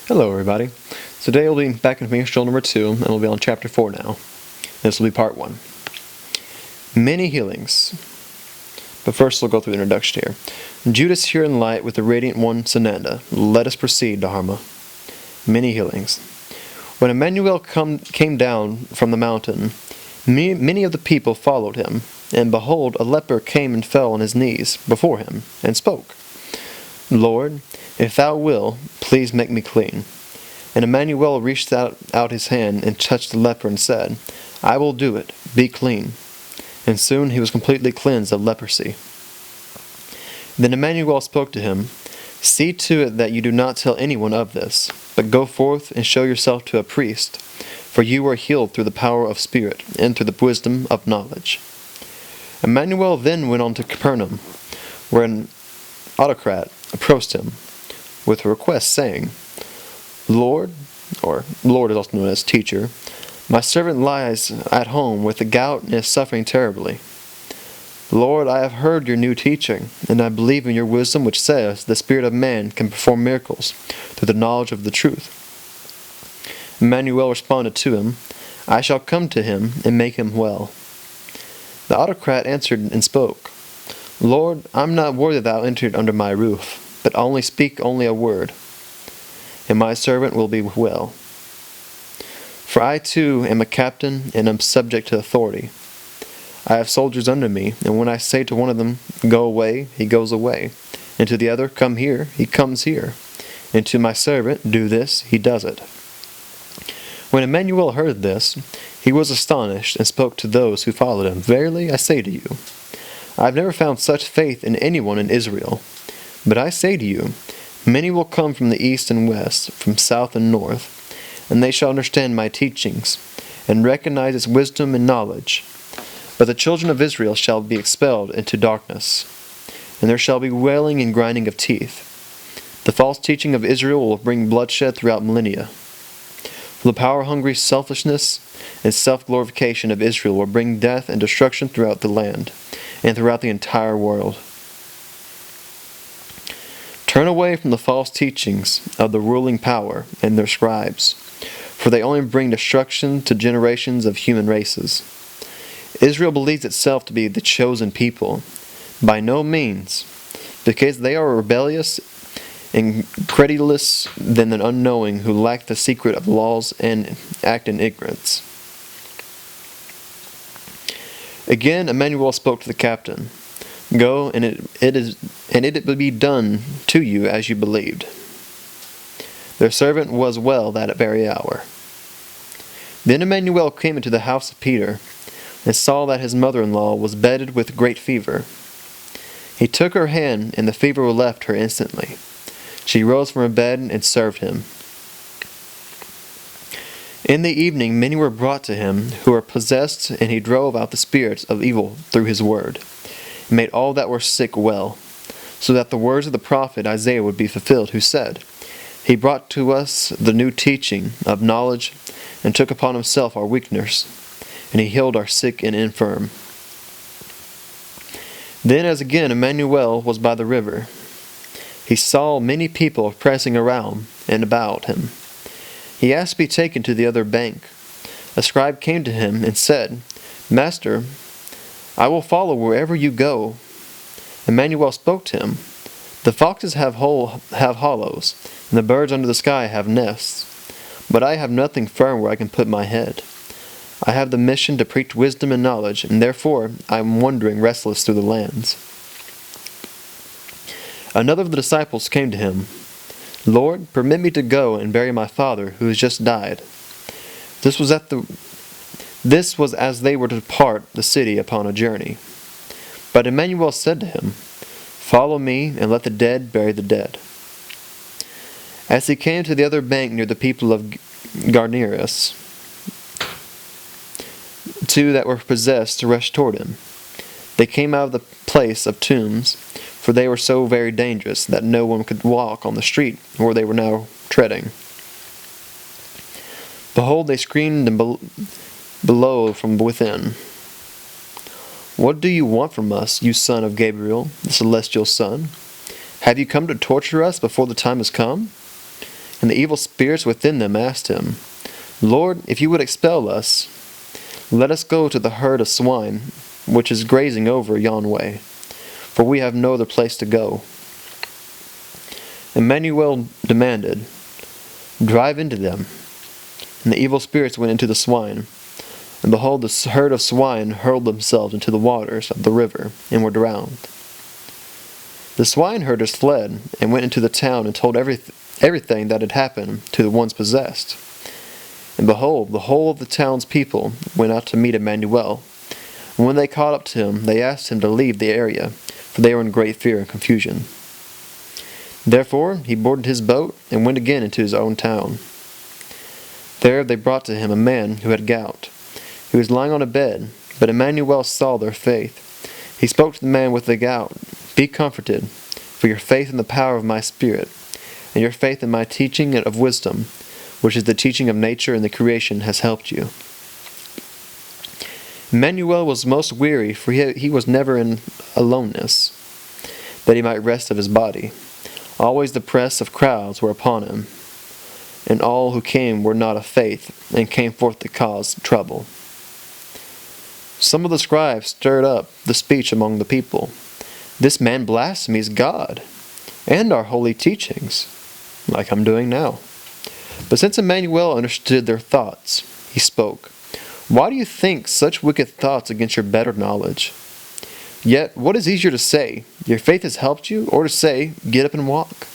Hello everybody. Today we'll be back in Ministry number 2 and we'll be on chapter 4 now. This will be part 1. Many healings. But first we'll go through the introduction here. Judas here in light with the radiant one Sananda. Let us proceed, Dharma. Many healings. When Emmanuel came down from the mountain, many of the people followed him, and behold, a leper came and fell on his knees before him, and spoke, Lord, if thou wilt, please make me clean. And Emmanuel reached out his hand and touched the leper and said, I will do it, be clean. And soon he was completely cleansed of leprosy. Then Emmanuel spoke to him, See to it that you do not tell anyone of this, but go forth and show yourself to a priest, for you are healed through the power of spirit and through the wisdom of knowledge. Emmanuel then went on to Capernaum, where an autocrat approached him with a request, saying, Lord, or Lord is also known as teacher, my servant lies at home with the gout and is suffering terribly. Lord, I have heard your new teaching, and I believe in your wisdom which says the spirit of man can perform miracles through the knowledge of the truth. Emmanuel responded to him, I shall come to him and make him well. The autocrat answered and spoke, Lord, I am not worthy thou entered under my roof, but speak only a word, and my servant will be well. For I too am a captain and am subject to authority. I have soldiers under me, and when I say to one of them, Go away, he goes away, and to the other, Come here, he comes here, and to my servant, Do this, he does it. When Emmanuel heard this, he was astonished and spoke to those who followed him, Verily I say to you, I have never found such faith in anyone in Israel. But I say to you, many will come from the east and west, from south and north, and they shall understand my teachings, and recognize its wisdom and knowledge. But the children of Israel shall be expelled into darkness, and there shall be wailing and grinding of teeth. The false teaching of Israel will bring bloodshed throughout millennia. For the power-hungry selfishness and self-glorification of Israel will bring death and destruction throughout the land, and throughout the entire world. Turn away from the false teachings of the ruling power and their scribes, for they only bring destruction to generations of human races. Israel believes itself to be the chosen people. By no means, because they are rebellious and credulous than the unknowing who lack the secret of laws and act in ignorance. Again, Emmanuel spoke to the captain, Go, and it will be done to you as you believed. Their servant was well that very hour. Then Emmanuel came into the house of Peter, and saw that his mother-in-law was bedded with great fever. He took her hand, and the fever left her instantly. She rose from her bed and served him. In the evening many were brought to him who were possessed, and he drove out the spirits of evil through his word, and made all that were sick well, so that the words of the prophet Isaiah would be fulfilled, who said, He brought to us the new teaching of knowledge, and took upon himself our weakness, and he healed our sick and infirm. Then as again Emmanuel was by the river, he saw many people pressing around and about him. He asked to be taken to the other bank. A scribe came to him and said, Master, I will follow wherever you go. Emmanuel spoke to him, The foxes have hollows, and the birds under the sky have nests, but I have nothing firm where I can put my head. I have the mission to preach wisdom and knowledge, and therefore I am wandering restless through the lands. Another of the disciples came to him, Lord, permit me to go and bury my father, who has just died. This was as they were to depart the city upon a journey. But Emmanuel said to him, Follow me, and let the dead bury the dead. As he came to the other bank near the people of Garneras, two that were possessed rushed toward him. They came out of the place of tombs, for they were so very dangerous that no one could walk on the street where they were now treading. Behold, they screamed and below from within, What do you want from us, you son of Gabriel, the celestial son? Have you come to torture us before the time has come? And the evil spirits within them asked him, Lord, if you would expel us, let us go to the herd of swine, which is grazing over yon way, for we have no other place to go. Emmanuel demanded, Drive into them. And the evil spirits went into the swine. And behold, the herd of swine hurled themselves into the waters of the river, and were drowned. The swineherders fled, and went into the town, and told everything that had happened to the ones possessed. And behold, the whole of the town's people went out to meet Emmanuel. And when they caught up to him, they asked him to leave the area, for they were in great fear and confusion. Therefore he boarded his boat, and went again into his own town. There they brought to him a man who had gout. He was lying on a bed, but Emmanuel saw their faith. He spoke to the man with the gout, Be comforted, for your faith in the power of my Spirit, and your faith in my teaching of wisdom, which is the teaching of nature and the creation, has helped you. Emmanuel was most weary, for he was never in aloneness, that he might rest of his body. Always the press of crowds were upon him, and all who came were not of faith, and came forth to cause trouble. Some of the scribes stirred up the speech among the people. This man blasphemies God and our holy teachings, like I'm doing now. But since Emmanuel understood their thoughts, he spoke, Why do you think such wicked thoughts against your better knowledge? Yet, what is easier to say, Your faith has helped you, or to say, Get up and walk?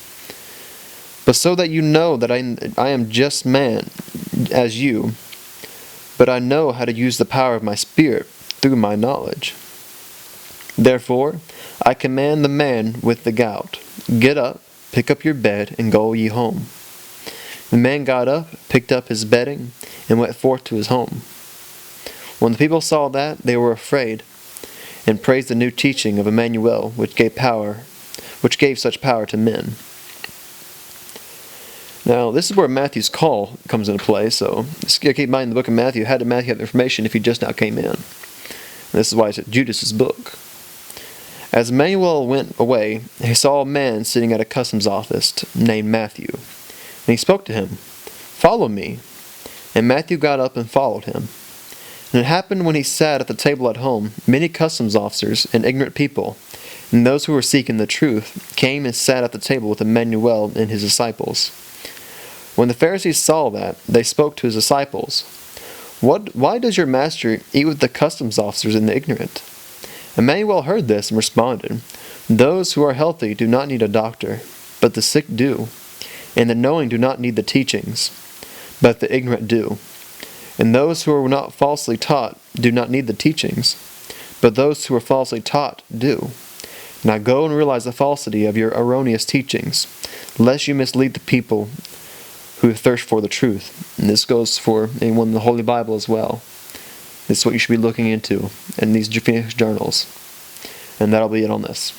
But so that you know that I am just man as you, but I know how to use the power of my Spirit through my knowledge. Therefore, I command the man with the gout, Get up, pick up your bed, and go ye home. The man got up, picked up his bedding, and went forth to his home. When the people saw that, they were afraid, and praised the new teaching of Emmanuel, which gave such power to men. Now, this is where Matthew's call comes into play, so keep in mind the book of Matthew. How did Matthew have the information if he just now came in? And this is why it's Judas's book. As Emmanuel went away, he saw a man sitting at a customs office named Matthew. And he spoke to him, Follow me. And Matthew got up and followed him. And it happened when he sat at the table at home, many customs officers and ignorant people, and those who were seeking the truth, came and sat at the table with Emmanuel and his disciples. When the Pharisees saw that, they spoke to his disciples, Why does your master eat with the customs officers and the ignorant? Emmanuel heard this and responded, Those who are healthy do not need a doctor, but the sick do. And the knowing do not need the teachings, but the ignorant do. And those who are not falsely taught do not need the teachings, but those who are falsely taught do. Now go and realize the falsity of your erroneous teachings, lest you mislead the people who thirst for the truth. And this goes for anyone in the Holy Bible as well. This is what you should be looking into in these Phoenix journals. And that'll be it on this.